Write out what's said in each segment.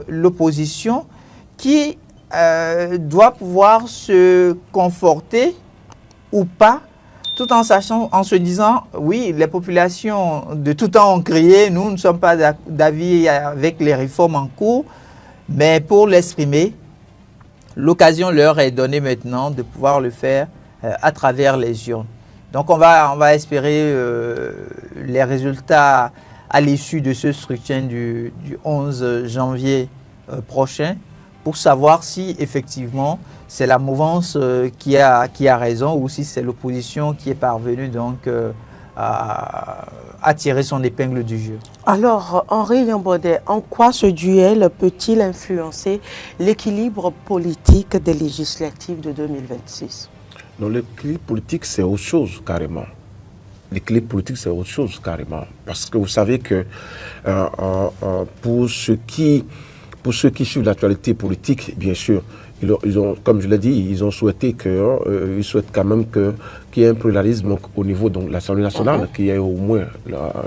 l'opposition qui doit pouvoir se conforter ou pas, tout en sachant, en se disant, oui, les populations de tout temps ont crié, nous ne sommes pas d'avis avec les réformes en cours, mais pour l'exprimer, l'occasion leur est donnée maintenant de pouvoir le faire à travers les urnes. Donc on va espérer les résultats à l'issue de ce scrutin du 11 janvier prochain pour savoir si effectivement c'est la mouvance qui a raison ou si c'est l'opposition qui est parvenue donc à tirer son épingle du jeu. Alors, Henri Yambaudet, en quoi ce duel peut-il influencer l'équilibre politique des législatives de 2026? Non, l'équilibre politique, c'est autre chose, carrément. L'équilibre politique, c'est autre chose, carrément. Parce que vous savez que pour ceux qui suivent l'actualité politique, bien sûr, ils ont, comme je l'ai dit, ils ont souhaité ils souhaitent quand même qu'il y ait un pluralisme au niveau de l'Assemblée nationale, qu'il y ait au moins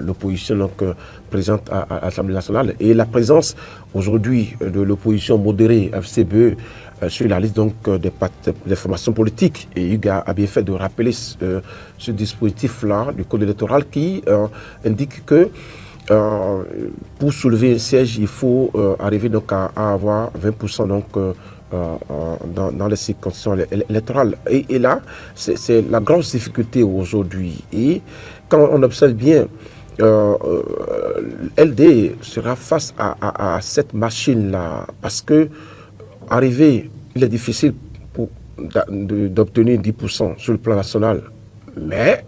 l'opposition présente à l'Assemblée nationale. Et la présence aujourd'hui de l'opposition modérée FCBE sur la liste donc des formations politiques. Et Hugues a bien fait de rappeler ce dispositif-là du code électoral qui indique que pour soulever un siège, il faut arriver donc à avoir 20% donc dans les circonscriptions électorales. Et là, c'est la grosse difficulté aujourd'hui. Et quand on observe bien, LD sera face à cette machine-là, parce que il est difficile d'obtenir 10% sur le plan national, mais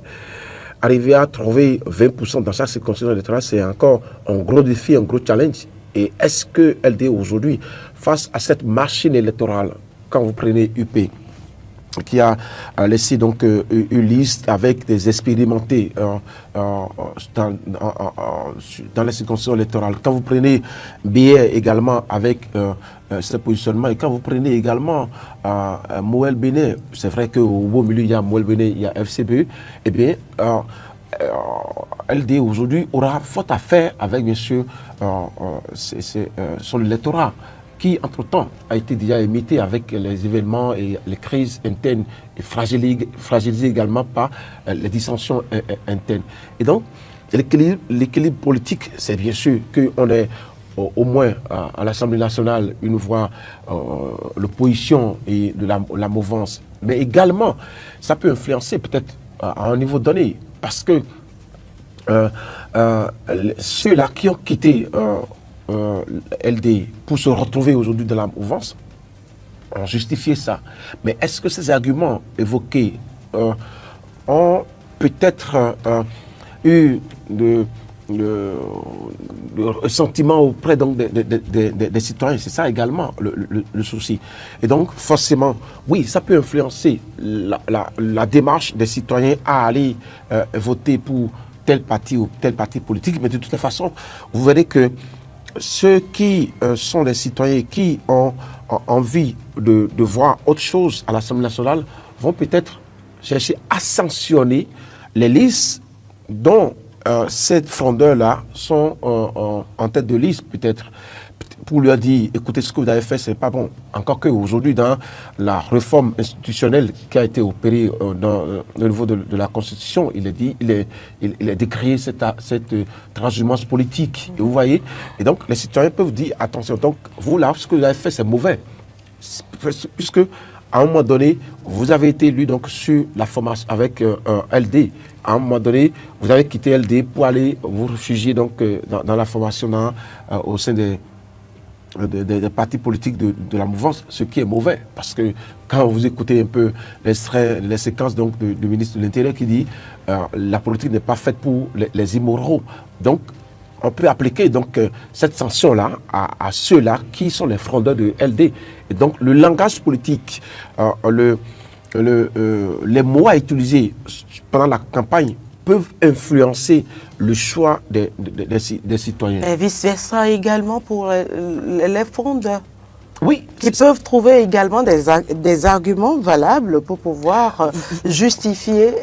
arriver à trouver 20% dans chaque circonscription électorale, c'est encore un gros défi, un gros challenge. Et est-ce que LD aujourd'hui, face à cette machine électorale, quand vous prenez UP, qui a laissé donc une liste avec des expérimentés dans les circonscriptions électorales, quand vous prenez BR également avec ce positionnement, et quand vous prenez également Moël Bénin, c'est vrai qu'au beau milieu il y a Moël Bénin, il y a FCBE, eh bien LD aujourd'hui aura faute à faire avec bien sûr son électorat qui entre-temps a été déjà imité avec les événements et les crises internes et fragilisé également par les dissensions internes. Et donc l'équilibre politique, c'est bien sûr qu'on est au moins à l'Assemblée nationale une voix l'opposition et de la mouvance, mais également ça peut influencer peut-être à un niveau donné, parce que ceux-là qui ont quitté LD pour se retrouver aujourd'hui dans la mouvance ont justifié ça. Mais est-ce que ces arguments évoqués ont peut-être eu le sentiment auprès donc des citoyens? C'est ça également le souci. Et donc forcément, oui, ça peut influencer la démarche des citoyens à aller voter pour tel parti ou tel parti politique, mais de toute façon, vous verrez que ceux qui sont des citoyens qui ont envie de voir autre chose à l'Assemblée nationale vont peut-être chercher à sanctionner les listes dont ces frondeurs-là sont en tête de liste, peut-être, pour leur dire, écoutez, ce que vous avez fait, c'est pas bon. Encore qu'aujourd'hui, dans la réforme institutionnelle qui a été opérée au niveau de la Constitution, il est décrié cette transhumance politique. Et vous voyez, et donc les citoyens peuvent dire, attention, donc vous là, ce que vous avez fait, c'est mauvais. Puisque, à un moment donné, vous avez été élu donc sur la formation avec LD. À un moment donné, vous avez quitté LD pour aller vous réfugier donc dans la formation au sein des partis politiques de la mouvance, ce qui est mauvais, parce que quand vous écoutez un peu les séquences donc du ministre de l'Intérieur qui dit la politique n'est pas faite pour les immoraux. Donc on peut appliquer donc cette sanction-là à ceux-là qui sont les frondeurs de LD. Et donc le langage politique, les mots à utiliser pendant la campagne peuvent influencer le choix des citoyens. Et vice-versa également pour les frondeurs. Oui. Qui peuvent trouver également des arguments valables pour pouvoir justifier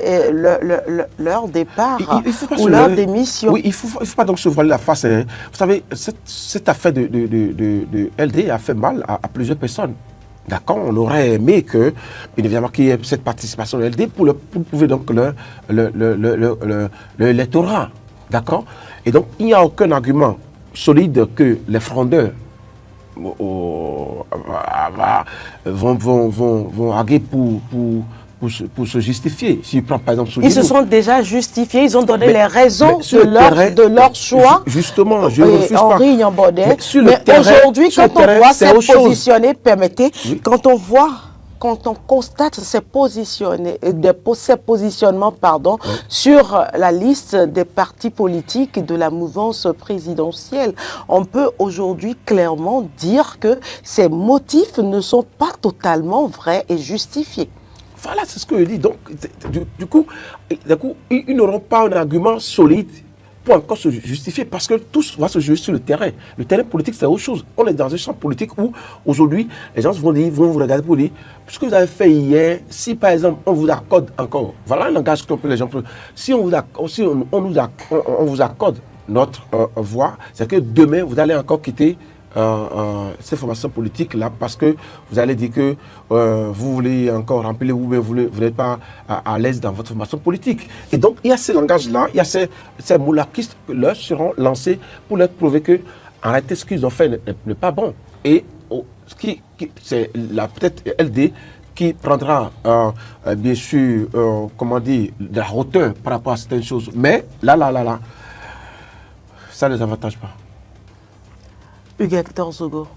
leur départ ou leur démission. Oui, il faut pas donc se voiler la face. Hein. Vous savez, cette affaire de LD a fait mal à plusieurs personnes. D'accord, on aurait aimé que, bien évidemment, qu'il y ait cette participation de LD pour prouver donc l'électorat. D'accord. Et donc, il n'y a aucun argument solide que les frondeurs vont arguer pour se justifier. Si prend, par exemple, ils se sont déjà justifiés, ils ont donné les raisons de leur choix. Justement, je ne refuse pas. Henri Yambodé. Mais aujourd'hui, quand on voit s'être positionné, permettez, quand on constate ces positionnements sur la liste des partis politiques de la mouvance présidentielle, on peut aujourd'hui clairement dire que ces motifs ne sont pas totalement vrais et justifiés. Voilà, c'est ce que je dis. Donc, du coup, ils n'auront pas un argument solide pour encore se justifier, parce que tout va se jouer sur le terrain. Le terrain politique, c'est autre chose. On est dans un champ politique où, aujourd'hui, les gens vont vous regarder pour dire, ce que vous avez fait hier, si par exemple, on vous accorde encore, voilà un langage que les gens peuvent, si on vous accorde notre voix, c'est que demain, vous allez encore quitter ces formations politiques-là, parce que vous allez dire que vous voulez encore remplir ou vous n'êtes pas à l'aise dans votre formation politique. Et donc, il y a ces langages-là, il y a ces mots-là qui leur seront lancés pour leur prouver que, en réalité, ce qu'ils ont fait n'est pas bon. Et c'est peut-être LD qui prendra, bien sûr, comment dire, de la hauteur par rapport à certaines choses. Mais là, ça ne les avantage pas. Hugues Torzogo,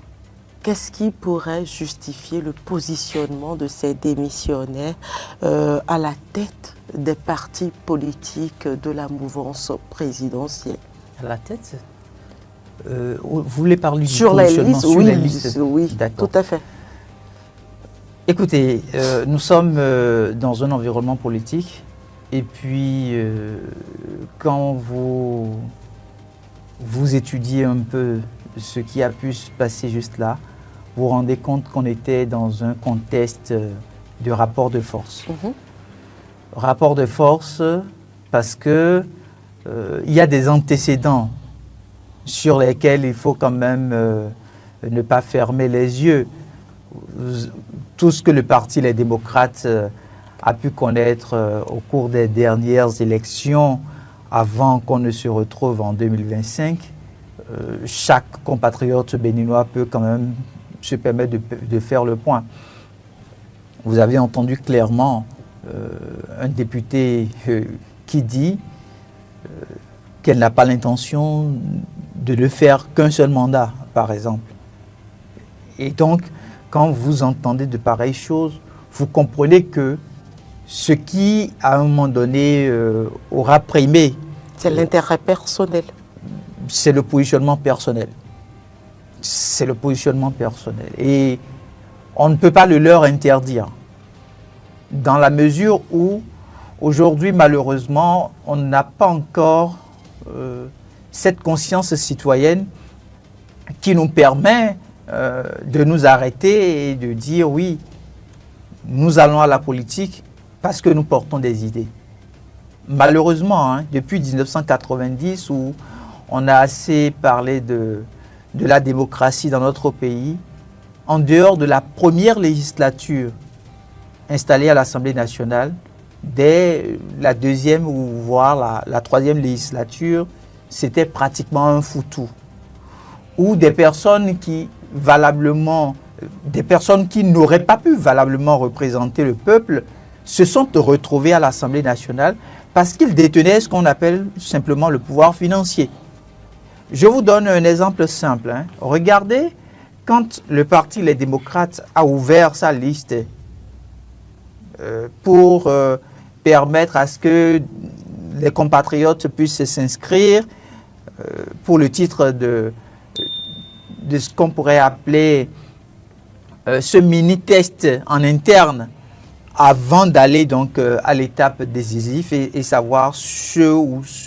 qu'est-ce qui pourrait justifier le positionnement de ces démissionnaires à la tête des partis politiques de la mouvance présidentielle? À la tête vous voulez parler du sur les listes? sur les listes. Oui, tout à fait. Écoutez, nous sommes dans un environnement politique, et puis quand vous étudiez un peu ce qui a pu se passer juste là, vous vous rendez compte qu'on était dans un contexte de rapport de force. Rapport de force parce que il y a des antécédents sur lesquels il faut quand même ne pas fermer les yeux. Tout ce que le Parti Les Démocrates a pu connaître au cours des dernières élections avant qu'on ne se retrouve en 2025, chaque compatriote béninois peut quand même se permettre de faire le point. Vous avez entendu clairement un député qui dit qu'elle n'a pas l'intention de ne faire qu'un seul mandat, par exemple. Et donc, quand vous entendez de pareilles choses, vous comprenez que ce qui, à un moment donné, aura primé... C'est l'intérêt personnel. C'est le positionnement personnel. C'est le positionnement personnel. Et on ne peut pas le leur interdire. Dans la mesure où, aujourd'hui, malheureusement, on n'a pas encore cette conscience citoyenne qui nous permet de nous arrêter et de dire oui, nous allons à la politique parce que nous portons des idées. Malheureusement, hein, depuis 1990, où on a assez parlé de la démocratie dans notre pays, en dehors de la première législature installée à l'Assemblée nationale, dès la deuxième ou voire la troisième législature, c'était pratiquement un foutou. Où des personnes qui n'auraient pas pu valablement représenter le peuple se sont retrouvées à l'Assemblée nationale parce qu'ils détenaient ce qu'on appelle simplement le pouvoir financier. Je vous donne un exemple simple. Hein. Regardez, quand le Parti Les Démocrates a ouvert sa liste pour permettre à ce que les compatriotes puissent s'inscrire pour le titre de ce qu'on pourrait appeler ce mini-test en interne avant d'aller donc à l'étape décisive et savoir ce ou ce